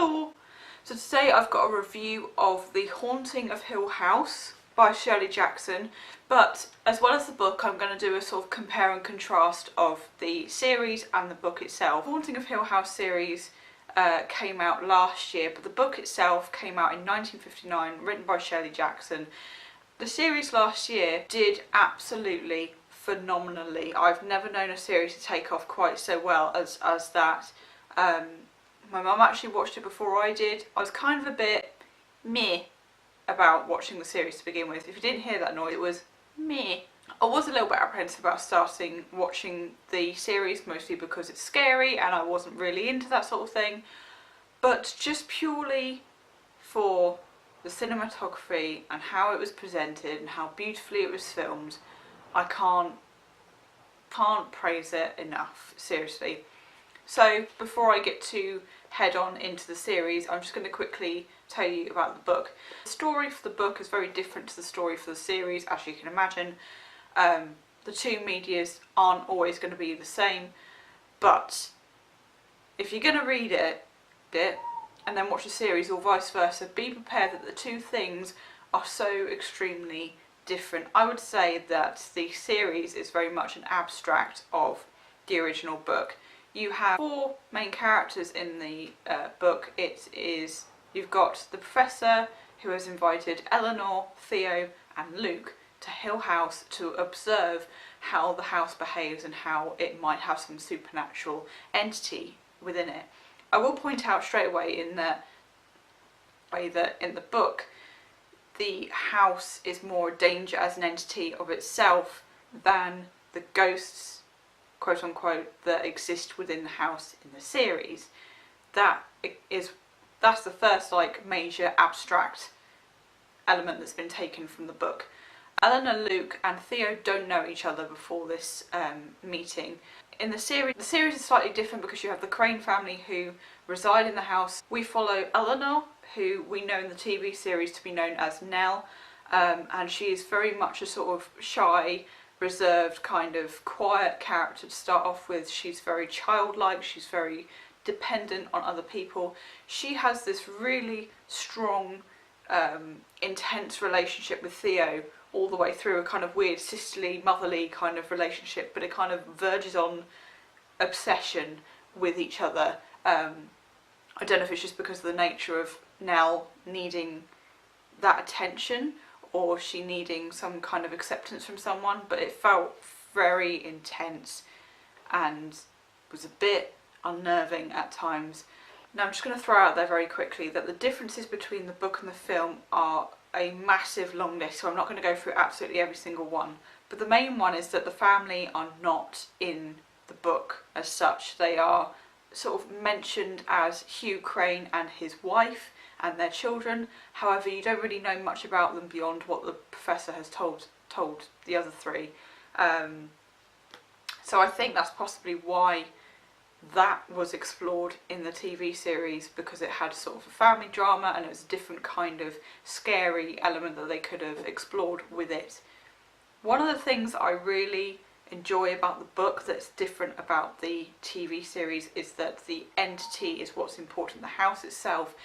Hello! So today I've got a review of The Haunting of Hill House by Shirley Jackson, but as well as the book I'm going to do a sort of compare and contrast of the series and the book itself. The Haunting of Hill House series came out last year, but the book itself came out in 1959, written by Shirley Jackson. The series last year did absolutely phenomenally. I've never known a series to take off quite so well as that. My mum actually watched it before I did. I was kind of a bit meh about watching the series to begin with. If you didn't hear that noise, it was meh. I was a little bit apprehensive about starting watching the series, mostly because it's scary and I wasn't really into that sort of thing. But just purely for the cinematography and how it was presented and how beautifully it was filmed, I can't praise it enough, seriously. So before I get to head on into the series, I'm just going to quickly tell you about the book. The story for the book is very different to the story for the series, as you can imagine. The two medias aren't always going to be the same, but if you're going to read it and then watch the series or vice versa, be prepared that the two things are so extremely different. I would say that the series is very much an abstract of the original book. You have four main characters in the book. You've got the professor, who has invited Eleanor, Theo and Luke to Hill House to observe how the house behaves and how it might have some supernatural entity within it. I will point out straight away in the book, the house is more a danger as an entity of itself than the ghosts, quote unquote, that exist within the house in the series. That's the first major abstract element that's been taken from the book. Eleanor, Luke and Theo don't know each other before this meeting. In the series is slightly different because you have the Crane family who reside in the house. We follow Eleanor, who we know in the TV series to be known as Nell, and she is very much a sort of shy, reserved, kind of quiet character to start off with. She's very childlike, she's very dependent on other people. She has this really strong, intense relationship with Theo all the way through, a kind of weird sisterly, motherly kind of relationship, but it kind of verges on obsession with each other. I don't know if it's just because of the nature of Nell needing that attention or she needing some kind of acceptance from someone, but it felt very intense and was a bit unnerving at times. Now I'm just going to throw out there very quickly that the differences between the book and the film are a massive long list, so I'm not going to go through absolutely every single one, but the main one is that the family are not in the book as such. They are sort of mentioned as Hugh Crane and his wife and their children. However, you don't really know much about them beyond what the professor has told the other three. So I think that's possibly why that was explored in the TV series, because it had sort of a family drama and it was a different kind of scary element that they could have explored with it. One of the things I really enjoy about the book that's different about the TV series is that the entity is what's important. The house itself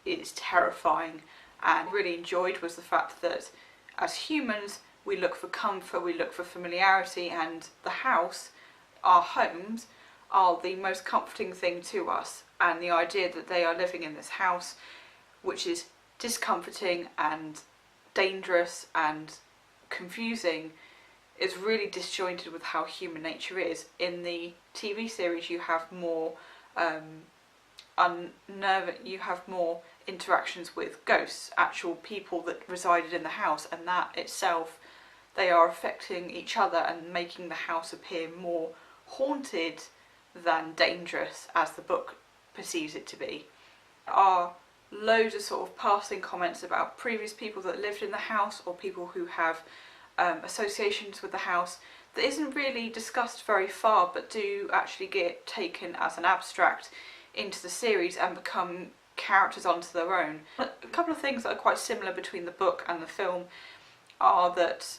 is terrifying, and really enjoyed was the fact that as humans we look for comfort, we look for familiarity, and the house, our homes, are the most comforting thing to us, and the idea that they are living in this house which is discomforting and dangerous and confusing is really disjointed with how human nature is. In the TV series you have more you have more interactions with ghosts, actual people that resided in the house, and that itself, they are affecting each other and making the house appear more haunted than dangerous as the book perceives it to be. There are loads of sort of passing comments about previous people that lived in the house or people who have associations with the house that isn't really discussed very far, but do actually get taken as an abstract into the series and become characters onto their own. A couple of things that are quite similar between the book and the film are that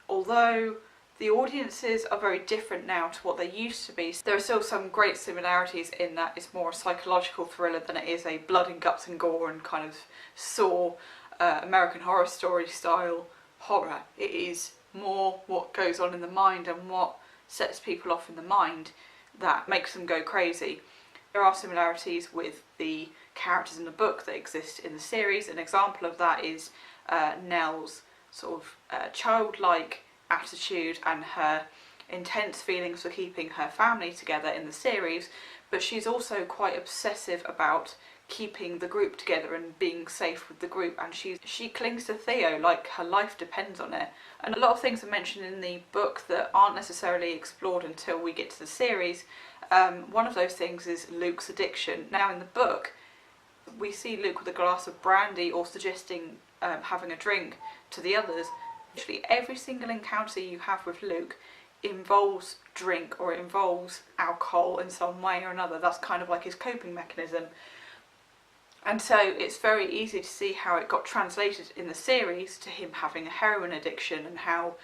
although the audiences are very different now to what they used to be. There are still some great similarities in that it's more a psychological thriller than it is a blood and guts and gore and kind of Saw, American Horror Story style horror. It is more what goes on in the mind and what sets people off in the mind that makes them go crazy. There are similarities with the characters in the book that exist in the series. An example of that is Nell's sort of childlike attitude and her intense feelings for keeping her family together in the series, but she's also quite obsessive about keeping the group together and being safe with the group, and she clings to Theo like her life depends on it. And a lot of things are mentioned in the book that aren't necessarily explored until we get to the series. One of those things is Luke's addiction. Now in the book we see Luke with a glass of brandy or suggesting having a drink to the others. Literally every single encounter you have with Luke involves drink or it involves alcohol in some way or another. That's kind of like his coping mechanism. And so it's very easy to see how it got translated in the series to him having a heroin addiction, and how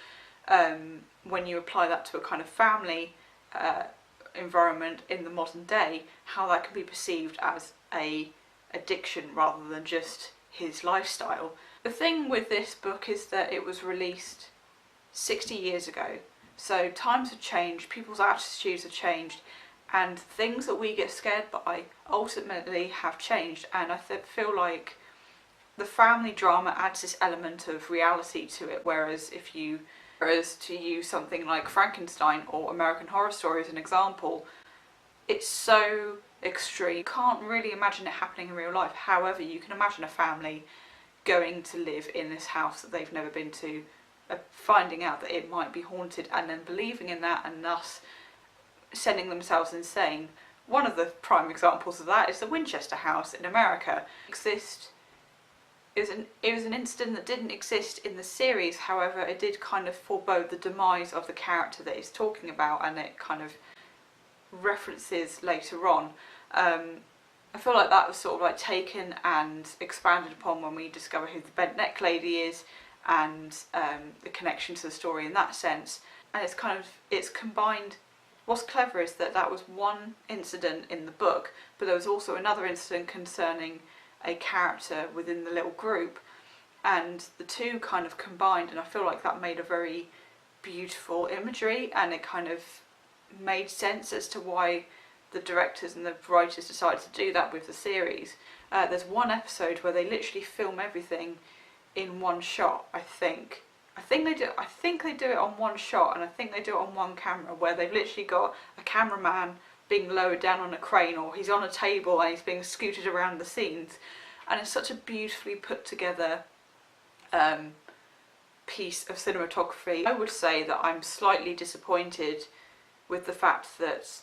when you apply that to a kind of family environment in the modern day, how that can be perceived as a addiction rather than just his lifestyle. The thing with this book is that it was released 60 years ago, so times have changed, people's attitudes have changed, and things that we get scared by ultimately have changed. And I feel like the family drama adds this element of reality to it, whereas to use something like Frankenstein or American Horror Story as an example, it's so extreme. You can't really imagine it happening in real life. However, you can imagine a family going to live in this house that they've never been to, finding out that it might be haunted and then believing in that and thus sending themselves insane. One of the prime examples of that is the Winchester house in America. It was an incident that didn't exist in the series, however it did kind of forebode the demise of the character that it's talking about, and it kind of references later on. I feel like that was sort of like taken and expanded upon when we discover who the bent neck lady is and the connection to the story in that sense. And it's combined. What's clever is that that was one incident in the book, but there was also another incident concerning a character within the little group, and the two kind of combined, and I feel like that made a very beautiful imagery, and it kind of made sense as to why the directors and the writers decided to do that with the series. There's one episode where they literally film everything in one shot, I think they do it on one shot, and I think they do it on one camera, where they've literally got a cameraman being lowered down on a crane, or he's on a table and he's being scooted around the scenes, and it's such a beautifully put together piece of cinematography. I would say that I'm slightly disappointed with the fact that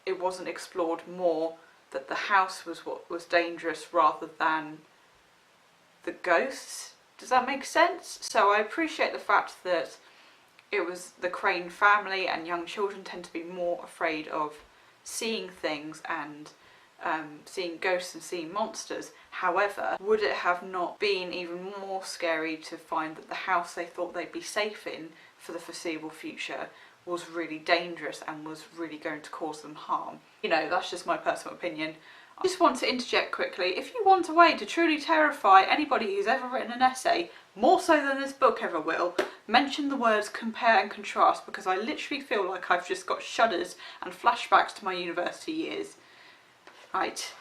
it wasn't explored more, that the house was what was dangerous rather than the ghosts. Does that make sense? So I appreciate the fact that it was the Crane family, and young children tend to be more afraid of seeing things and seeing ghosts and seeing monsters. However, would it have not been even more scary to find that the house they thought they'd be safe in for the foreseeable future was really dangerous and was really going to cause them harm? You know, that's just my personal opinion. I just want to interject quickly. If you want a way to truly terrify anybody who's ever written an essay, more so than this book ever will, mention the words compare and contrast, because I literally feel like I've just got shudders and flashbacks to my university years. Right.